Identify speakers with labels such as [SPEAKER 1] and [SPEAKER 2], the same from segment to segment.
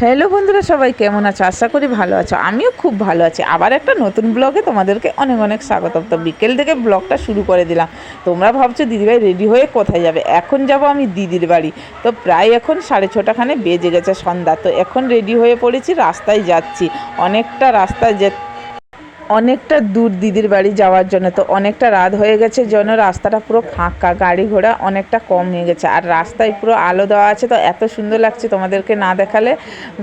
[SPEAKER 1] Hello বন্ধুরা, সবাই কেমন আছো? আশা করি ভালো আছো। আমিও খুব ভালো আছি। আবার একটা নতুন ব্লগে তোমাদেরকে অনেক অনেক স্বাগতম। তো বিকেল থেকে ব্লগটা শুরু করে দিলাম। তোমরা ভাবছো দিদিভাই রেডি হয়ে কোথায় যাবে? এখন যাব আমি দিদির বাড়ি। তো প্রায় এখন 6:30 বেজে গেছে সন্ধ্যা। তো এখন রেডি হয়ে পড়েছি, রাস্তায় যাচ্ছি। অনেকটা রাস্তায় অনেকটা দূর দিদির বাড়ি যাওয়ার জন্য। তো অনেকটা রাত হয়ে গেছে জন্য রাস্তাটা পুরো ফাঁকা, গাড়ি ঘোড়া অনেকটা কম হয়ে গেছে। আর রাস্তায় পুরো আলো দেওয়া আছে, তো এত সুন্দর লাগছে, তোমাদেরকে না দেখালে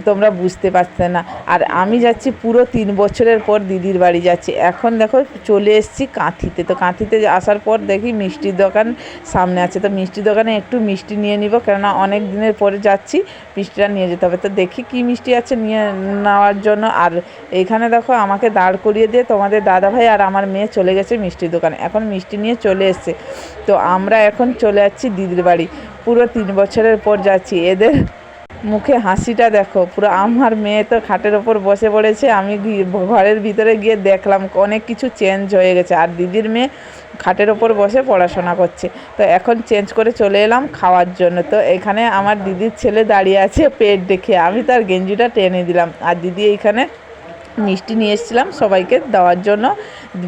[SPEAKER 1] তোমরা বুঝতে পারতে না। আর আমি যাচ্ছি পুরো 3 বছরের পর দিদির বাড়ি যাচ্ছি। এখন দেখো চলে এসেছি কাঁথিতে। তো কাঁথিতে আসার পর দেখি মিষ্টির দোকান সামনে আছে। তো মিষ্টির দোকানে একটু মিষ্টি নিয়ে নিব, কেননা অনেক দিনের পরে যাচ্ছি, মিষ্টিটা নিয়ে যেতে হবে। তো দেখি কি মিষ্টি আছে নিয়ে নেওয়ার জন্য। আর এইখানে দেখো আমাকে দাঁড় করিয়ে দিয়ে তোমাদের দাদাভাই আর আমার মেয়ে চলে গেছে মিষ্টির দোকানে। এখন মিষ্টি নিয়ে চলে এসছে। তো আমরা এখন চলে যাচ্ছি দিদির বাড়ি। পুরো 3 বছরের পর যাচ্ছি। এদের মুখে হাসিটা দেখো পুরো। আমার মেয়ে তো খাটের ওপর বসে পড়েছে, আমি ঘরের ভিতরে গিয়ে দেখলাম অনেক কিছু চেঞ্জ হয়ে গেছে। আর দিদির মেয়ে খাটের ওপর বসে পড়াশোনা করছে। তো এখন চেঞ্জ করে চলে এলাম খাওয়ার জন্য। তো এখানে আমার দিদির ছেলে দাঁড়িয়ে আছে পেট দেখে, আমি তার গেঞ্জিটা টেনে দিলাম। আর দিদি এইখানে মিষ্টি নিয়ে এসেছিলাম সবাইকে দেওয়ার জন্য,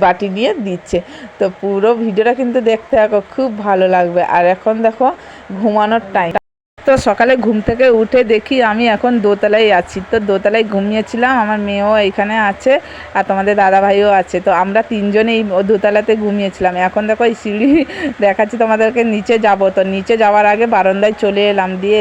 [SPEAKER 1] বাটি নিয়ে দিচ্ছে। তো পুরো ভিডিওটা কিন্তু দেখতে থাকো, খুব ভালো লাগবে। আর এখন দেখো ঘুমানোর টাইম। তো সকালে ঘুম থেকে উঠে দেখি আমি এখন দোতলায় আছি। তো দোতলায় ঘুমিয়েছিলাম, আমার মেয়েও এখানে আছে আর তোমাদের দাদাভাইও আছে। তো আমরা তিনজনেই দোতলাতে ঘুমিয়েছিলাম। এখন দেখো এই সিঁড়ি দেখাচ্ছি তোমাদেরকে, নিচে যাব। তো নিচে যাওয়ার আগে বারান্দায় চলে এলাম, দিয়ে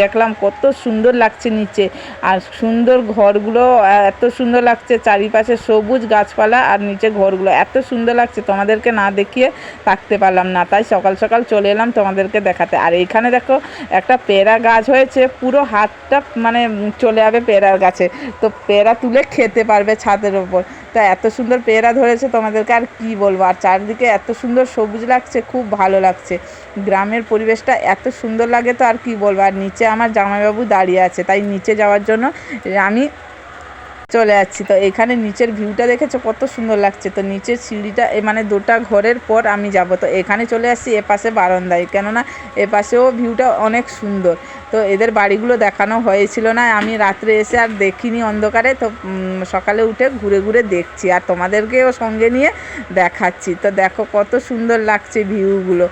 [SPEAKER 1] দেখলাম কত সুন্দর লাগছে নিচে। আর সুন্দর ঘরগুলো এত সুন্দর লাগছে, চারিপাশে সবুজ গাছপালা আর নিচে ঘরগুলো এত সুন্দর লাগছে, তোমাদেরকে না দেখিয়ে থাকতে পারলাম না। তাই সকাল সকাল চলে এলাম তোমাদেরকে দেখাতে। আর এইখানে দেখো একটা পেয়ারা গাছ হয়েছে, পুরো হাতটা মানে চলে যাবে পেয়ারার গাছে। তো পেয়ারা তুলে খেতে পারবে ছাদের ওপর। তো এত সুন্দর পেয়ারা ধরেছে, তোমাদেরকে আর কি বলবো। আর চারিদিকে এত সুন্দর সবুজ লাগছে, খুব ভালো লাগছে। গ্রামের পরিবেশটা এত সুন্দর লাগে, তো আর কি বলবো। আর নিচে আমার জামাইবাবু দাঁড়িয়ে আছে, তাই নিচে যাওয়ার জন্য আমি চলে যাচ্ছি। তো এখানে নিচের ভিউটা দেখেছো কত সুন্দর লাগছে। তো নিচের সিঁড়িটা মানে 2টা ঘরের পর আমি যাব। তো এখানে চলে আসছি এপাশে বারান্দায়, কেননা এপাশেও ভিউটা অনেক সুন্দর। তো এদের বাড়িগুলো দেখানো হয়েছিল না, আমি রাত্রে এসে আর দেখিনি অন্ধকারে। তো সকালে উঠে ঘুরে ঘুরে দেখছি আর তোমাদেরকেও সঙ্গে নিয়ে দেখাচ্ছি। তো দেখো কত সুন্দর লাগছে ভিউগুলো।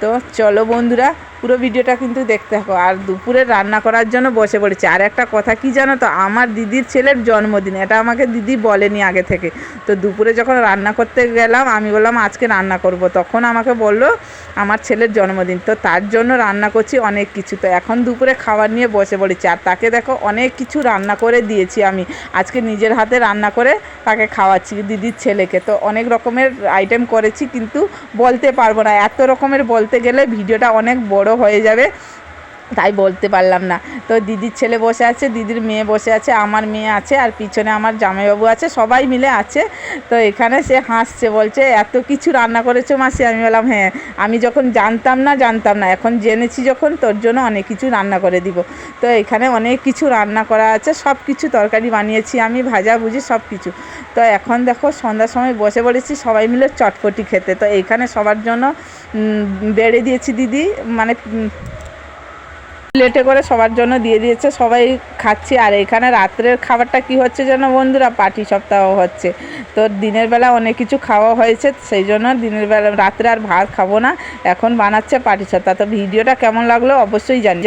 [SPEAKER 1] তো চলো বন্ধুরা, পুরো ভিডিওটা কিন্তু দেখতে থাকো। আর দুপুরে রান্না করার জন্য বসে পড়েছি। আর একটা কথা কি জানো তো, আমার দিদির ছেলের জন্মদিন, এটা আমাকে দিদি বলেনি আগে থেকে। তো দুপুরে যখন রান্না করতে গেলাম, আমি বললাম আজকে রান্না করব, তখন আমাকে বললো আমার ছেলের জন্মদিন, তো তার জন্য রান্না করছি অনেক কিছু। তো এখন দুপুরে খাবার নিয়ে বসে পড়েছি। আর তাকে দেখো অনেক কিছু রান্না করে দিয়েছি আমি আজকে, নিজের হাতে রান্না করে তাকে খাওয়াচ্ছি দিদির ছেলেকে। তো অনেক রকমের আইটেম করেছি, কিন্তু বলতে পারবো না, এত রকমের বলতে গেলে ভিডিওটা অনেক বড় হয়ে যাবে, তাই বলতে পারলাম না। তো দিদির ছেলে বসে আছে, দিদির মেয়ে বসে আছে, আমার মেয়ে আছে, আর পিছনে আমার জামাইবাবু আছে, সবাই মিলে আছে। তো এখানে সে হাসছে, বলছে এত কিছু রান্না করেছো মাসি? আমি বললাম হ্যাঁ, আমি যখন জানতাম না, এখন জেনেছি যখন, তোর জন্য অনেক কিছু রান্না করে দিব। তো এখানে অনেক কিছু রান্না করা আছে, সব কিছু তরকারি বানিয়েছি আমি, ভাজা ভুজি সব কিছু। তো এখন দেখো সন্ধ্যার সময় বসে পড়েছি সবাই মিলে চটপটি খেতে। তো এইখানে সবার জন্য বেড়ে দিয়েছি দিদি, মানে প্লেটে করে সবার জন্য দিয়ে দিয়েছে, সবাই খাচ্ছি। আর এখানে রাত্রের খাবারটা কি হচ্ছে যেন বন্ধুরা, পাটি সপ্তাহ হচ্ছে। তো দিনের বেলা অনেক কিছু খাওয়া হয়েছে, সেই জন্য দিনের বেলা রাত্রে আর ভাত খাবো না, এখন বানাচ্ছে পাটি সপ্তাহ। তো ভিডিওটা কেমন লাগলো অবশ্যই জানি।